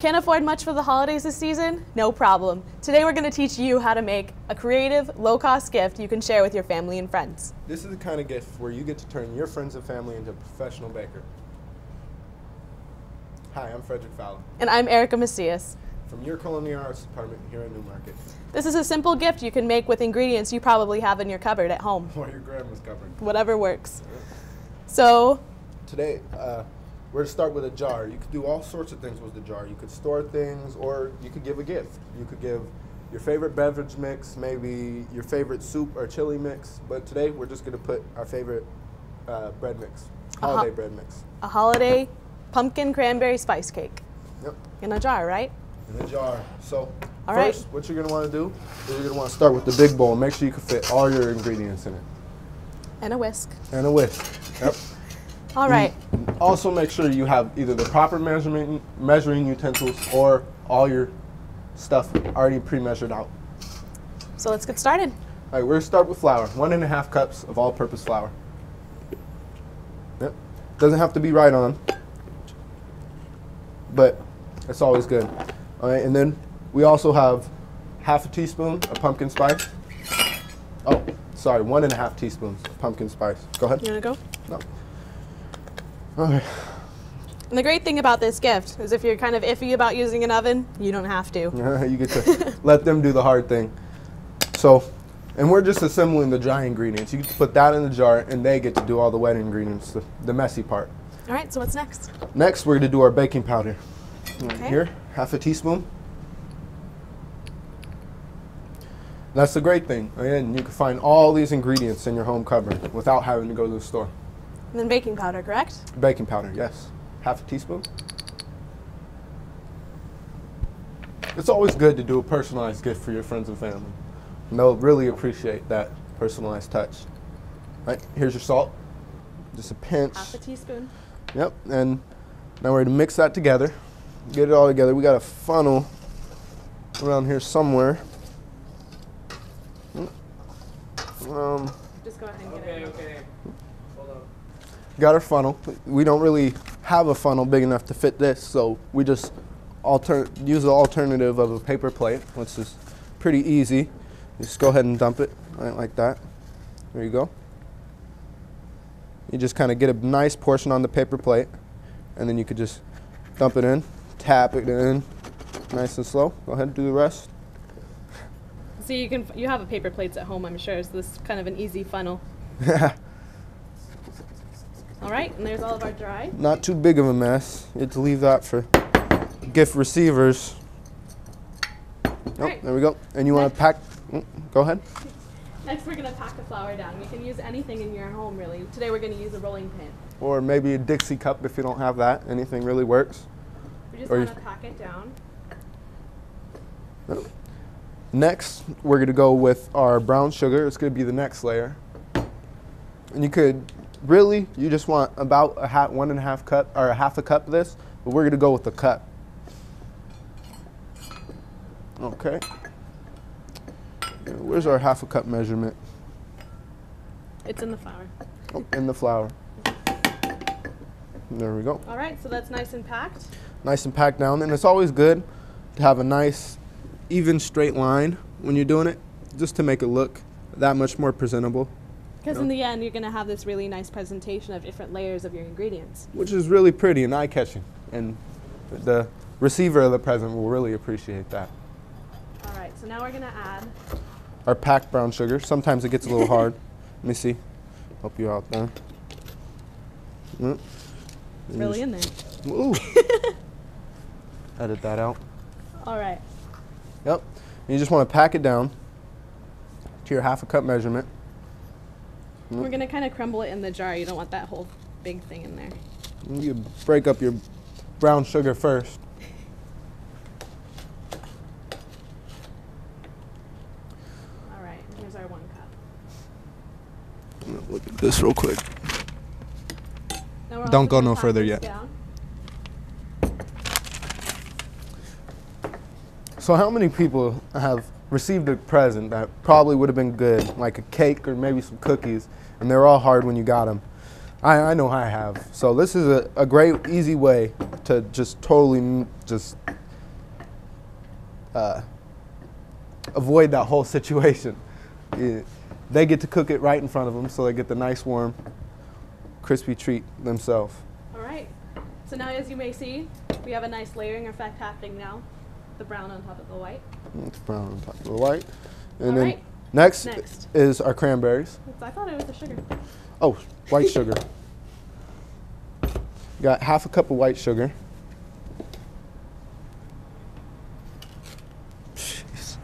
Can't afford much for the holidays this season? No problem. Today we're going to teach you how to make a creative, low-cost gift you can share with your family and friends. This is the kind of gift where you get to turn your friends and family into a professional baker. Hi, I'm Frederick Fowler. And I'm Erica Macias. From your culinary arts department here in Newmarket. This is a simple gift you can make with ingredients you probably have in your cupboard at home. Or your grandma's cupboard. Whatever works. So, today, we're going to start with a jar. You could do all sorts of things with the jar. You could store things, or you could give a gift. You could give your favorite beverage mix, maybe your favorite soup or chili mix. But today, we're just going to put our favorite bread mix, holiday bread mix. A holiday pumpkin cranberry spice cake. Yep. In a jar, right? In a jar. So, all first, right. What you're going to want to do is you're going to want to start with the big bowl. Make sure you can fit all your ingredients in it. And a whisk. And a whisk. Yep. All right. Also make sure you have either the proper measuring utensils or all your stuff already pre-measured out. So let's get started. All right, we're going to start with flour. 1.5 cups of all-purpose flour. Yep. Doesn't have to be right on, but it's always good. All right, and then we also have 1/2 teaspoon of pumpkin spice. Oh, sorry, 1.5 teaspoons of pumpkin spice. Go ahead. You want to go? No. Okay. And the great thing about this gift is if you're kind of iffy about using an oven, you don't have to. You get to let them do the hard thing. So, and we're just assembling the dry ingredients. You get to put that in the jar, and they get to do all the wet ingredients, the messy part. All right, so what's next? Next, we're going to do our baking powder. Okay. Here, 1/2 teaspoon. That's the great thing. Again, you can find all these ingredients in your home cupboard without having to go to the store. And then baking powder, correct? Baking powder, yes. 1/2 teaspoon. It's always good to do a personalized gift for your friends and family. And they'll really appreciate that personalized touch. Right, here's your salt. Just a pinch. 1/2 teaspoon. Yep, and now we're going to mix that together. Get it all together. We got a funnel around here somewhere. Just go ahead and get it. Okay. Hold on. Got our funnel. We don't really have a funnel big enough to fit this, so we just use the alternative of a paper plate, which is pretty easy. Just go ahead and dump it right like that. There you go. You just kind of get a nice portion on the paper plate, and then you could just dump it in, tap it in, nice and slow. Go ahead and do the rest. So you have a paper plates at home, I'm sure, so this is kind of an easy funnel. All right, and there's all of our dry. Not too big of a mess. You have to leave that for gift receivers. Right. There we go. And you want to pack, go ahead. Next, we're going to pack the flour down. You can use anything in your home, really. Today, we're going to use a rolling pin. Or maybe a Dixie cup if you don't have that. Anything really works. We just Or want to pack it down. Next, we're going to go with our brown sugar. It's going to be the next layer. And you could really, you just want about 1.5 cup or 1/2 cup of this, but we're going to go with a cup. Okay. Where's our 1/2 cup measurement? It's in the flour. Oh, in the flour. There we go. All right, so that's nice and packed. Nice and packed down. And it's always good to have a nice, even straight line when you're doing it, just to make it look that much more presentable. Because in the end, you're going to have this really nice presentation of different layers of your ingredients. Which is really pretty and eye-catching. And the receiver of the present will really appreciate that. All right, so now we're going to add Our packed brown sugar. Sometimes it gets a little hard. Let me see. Help you out there. it's really in there. Ooh. Edit that out. All right. Yep. And you just want to pack it down to your 1/2 cup measurement. We're going to kind of crumble it in the jar. You don't want that whole big thing in there. You break up your brown sugar first. All right, here's our 1 cup. I'm gonna look at this real quick. Now we're Don't also go gonna no pack further this yet. down. So how many people have received a present that probably would have been good, like a cake or maybe some cookies, and they were all hard when you got them? I know I have. So this is a great, easy way to just totally just avoid that whole situation. They get to cook it right in front of them, so they get the nice, warm, crispy treat themselves. All right. So now, as you may see, we have a nice layering effect happening now. The brown on top of the white. It's brown on top of the white. And All then right. next Next. is our cranberries. I thought it was the sugar. Oh, white sugar. Got half a cup of white sugar. Jeez.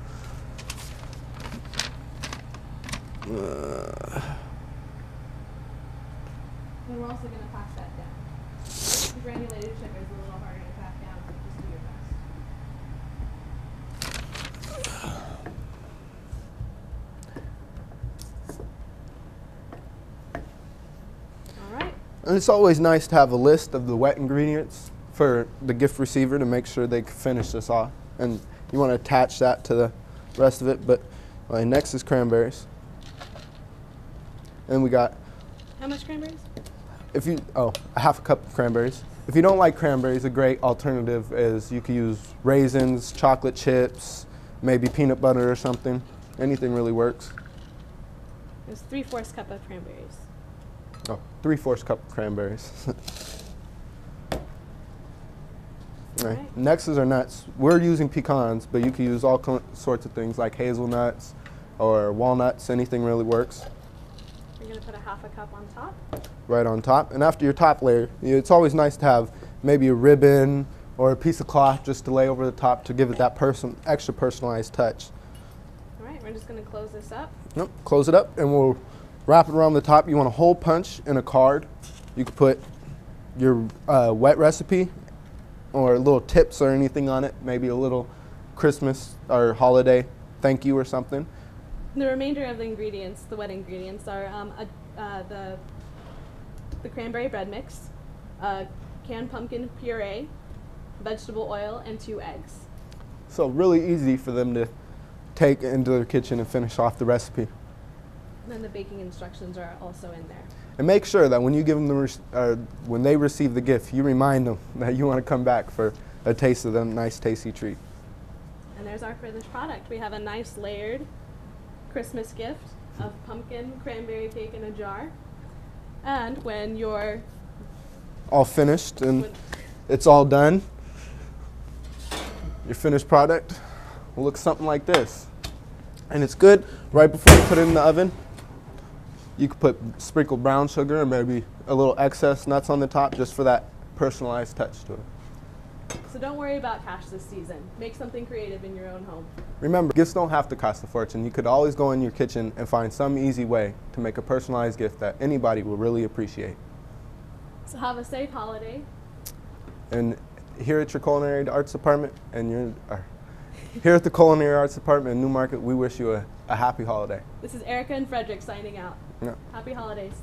And we're also going to pass that down. The granulated sugar is a little harder to pack down, so just do your best. All right. And it's always nice to have a list of the wet ingredients for the gift receiver to make sure they can finish this off. And you want to attach that to the rest of it. But next is cranberries. And we got, How much cranberries? a half a cup of cranberries. If you don't like cranberries, a great alternative is you could use raisins, chocolate chips, maybe peanut butter or something. Anything really works. There's 3/4 cup of cranberries. Oh, 3/4 cup of cranberries. Right. Right. Next is our nuts. We're using pecans, but you can use all sorts of things like hazelnuts or walnuts. Anything really works. We're going to put a half a cup on top. Right on top. And after your top layer, it's always nice to have maybe a ribbon or a piece of cloth just to lay over the top to give it that extra personalized touch. All right, we're just going to close this up. Nope. Close it up and we'll wrap it around the top. You want a hole punch in a card. You could put your wet recipe or little tips or anything on it, maybe a little Christmas or holiday thank you or something. The remainder of the ingredients, the wet ingredients, are the cranberry bread mix, canned pumpkin puree, vegetable oil, and 2 eggs. So really easy for them to take into their kitchen and finish off the recipe. And then the baking instructions are also in there. And make sure that when you give them when they receive the gift, you remind them that you want to come back for a taste of the nice, tasty treat. And there's our finished product. We have a nice layered Christmas gift of pumpkin cranberry cake in a jar. And when you're All finished and it's all done, your finished product will look something like this. And it's good right before you put it in the oven. You could put sprinkled brown sugar and maybe a little excess nuts on the top just for that personalized touch to it. So don't worry about cash this season. Make something creative in your own home. Remember, gifts don't have to cost a fortune. You could always go in your kitchen and find some easy way to make a personalized gift that anybody will really appreciate. So have a safe holiday. And here at your Culinary Arts Department here at the Culinary Arts Department in Newmarket, we wish you a happy holiday. This is Erica and Frederick signing out. Yeah. Happy holidays.